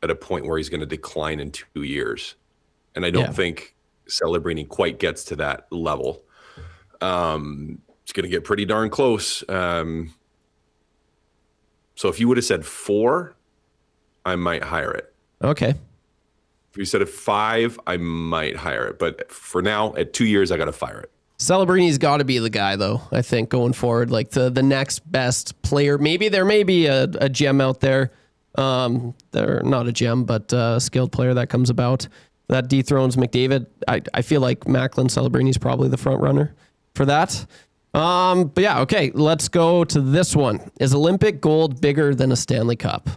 at a point where he's going to decline in 2 years. And I don't think Celebrini quite gets to that level. It's going to get pretty darn close. So if you would have said 4, I might hire it. Okay. If you said at 5, I might hire it. But for now, at 2 years, I got to fire it. Celebrini's got to be the guy, though, I think, going forward. Like the next best player. Maybe there may be a gem out there. They're not a gem, but a skilled player that comes about that dethrones McDavid. I feel like Macklin Celebrini is probably the front runner for that. But yeah, okay, let's go to this one. Is Olympic gold bigger than a Stanley Cup?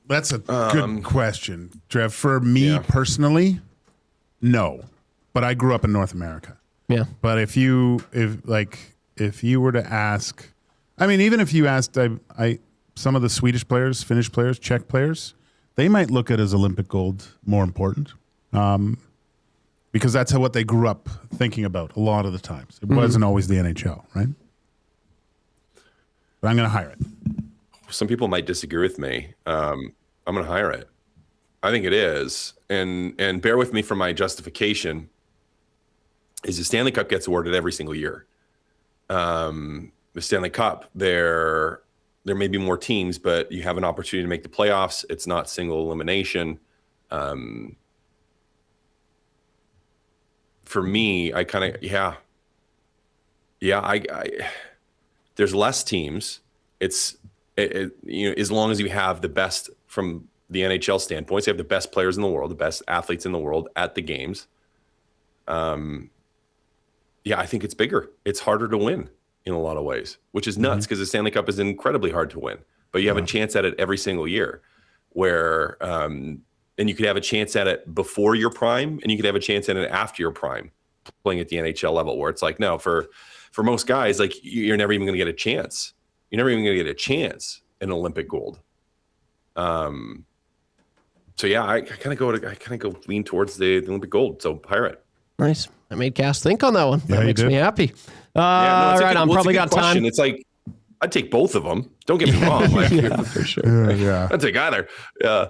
That's a good question, Trev. For me personally, no. But I grew up in North America. Yeah. But if you were to ask, I mean, even if you asked, some of the Swedish players, Finnish players, Czech players, they might look at as Olympic gold more important, because that's what they grew up thinking about a lot of the times. It wasn't always the NHL, right? But I'm going to hire it. Some people might disagree with me. I'm going to hire it. I think it is, and bear with me for my justification. Is the Stanley Cup gets awarded every single year. The Stanley Cup, there may be more teams, but you have an opportunity to make the playoffs. It's not single elimination. For me, I kind of I there's less teams. It's as long as you have the best from the NHL standpoint, so you have the best players in the world, the best athletes in the world at the games. I think it's bigger. It's harder to win in a lot of ways, which is nuts because the Stanley Cup is incredibly hard to win. But you have a chance at it every single year, where and you could have a chance at it before your prime, and you could have a chance at it after your prime, playing at the NHL level. Where it's like, no, for most guys, like you're never even going to get a chance. You're never even going to get a chance in Olympic gold. So yeah, I kind of go lean towards the Olympic gold. So pirate. Nice. I made Cass think on that one. Yeah, that makes me happy. All right, I'm probably got question. time. It's like I'd take both of them. Don't get me wrong. Like, for sure. Yeah. I'd take either. Yeah.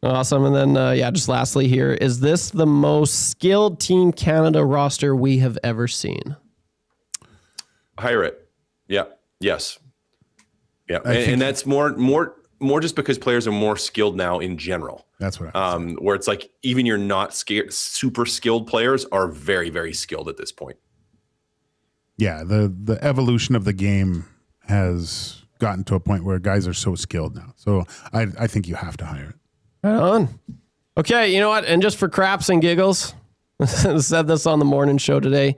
Awesome. And then, just lastly here, is this the most skilled Team Canada roster we have ever seen? Hire it. Yeah. Yes. Yeah. And that's more just because players are more skilled now in general. That's what I where it's like even your not super skilled players are very, very skilled at this point. Yeah, the evolution of the game has gotten to a point where guys are so skilled now. So I think you have to hire it. Right on. Okay, you know what? And just for craps and giggles, said this on the morning show today.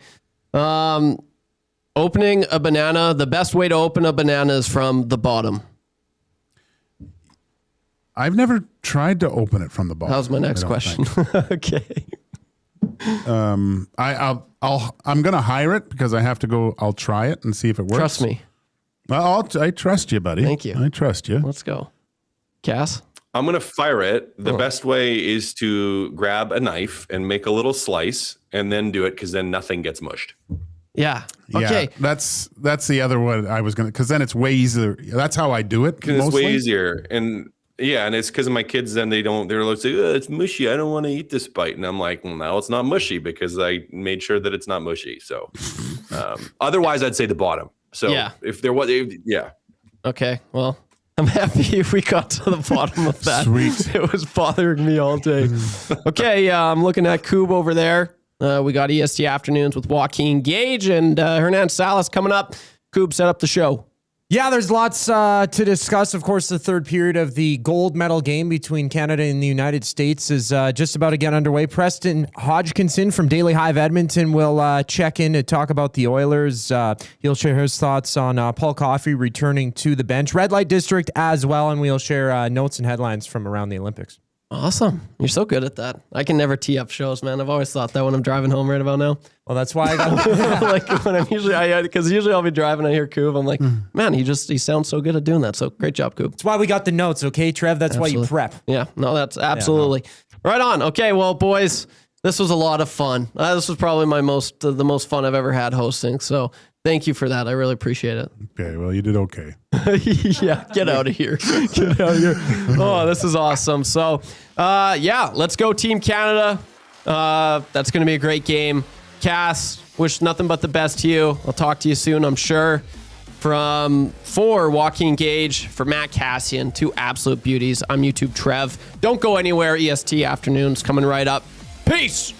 Opening a banana, the best way to open a banana is from the bottom. I've never tried to open it from the bottom. That was my next question. Okay. I'm gonna hire it because I have to go. I'll try it and see if it works. Trust me. Well, I trust you, buddy. Thank you. I trust you. Let's go. Cass? I'm going to fire it. The best way is to grab a knife and make a little slice and then do it, because then nothing gets mushed. Yeah. Okay. Yeah, that's the other one I was going to, because then it's way easier. That's how I do it. Because it's way easier. And yeah, and it's because of my kids, then they're like, it's mushy. I don't want to eat this bite. And I'm like, well, no, it's not mushy because I made sure that it's not mushy. So otherwise I'd say the bottom. So if there was, Okay. Well, I'm happy we got to the bottom of that. Sweet. It was bothering me all day. Okay. I'm looking at Coob over there. We got EST Afternoons with Joaquin Gage and Hernan Salas coming up. Coob, set up the show. Yeah, there's lots to discuss. Of course, the third period of the gold medal game between Canada and the United States is just about to get underway. Preston Hodgkinson from Daily Hive Edmonton will check in to talk about the Oilers. He'll share his thoughts on Paul Coffey returning to the bench. Red Light District as well, and we'll share notes and headlines from around the Olympics. Awesome. You're so good at that. I can never tee up shows, man. I've always thought that when I'm driving home right about now. Well, that's why I got like when I'm because usually I'll be driving, I hear Coob. I'm like, man, he sounds so good at doing that. So great job, Coob. That's why we got the notes, okay, Trev? That's why you prep. Yeah, no, that's absolutely right on. Okay, well, boys, this was a lot of fun. This was probably the most fun I've ever had hosting. So thank you for that. I really appreciate it. Okay, well, you did okay. Yeah, get out of here. Get out of here. Oh, this is awesome. So, let's go Team Canada. That's going to be a great game. Cass, wish nothing but the best to you. I'll talk to you soon, I'm sure. For Joaquin Gage, for Matt Cassian, two absolute beauties. I'm YouTube Trev. Don't go anywhere. EST Afternoons coming right up. Peace.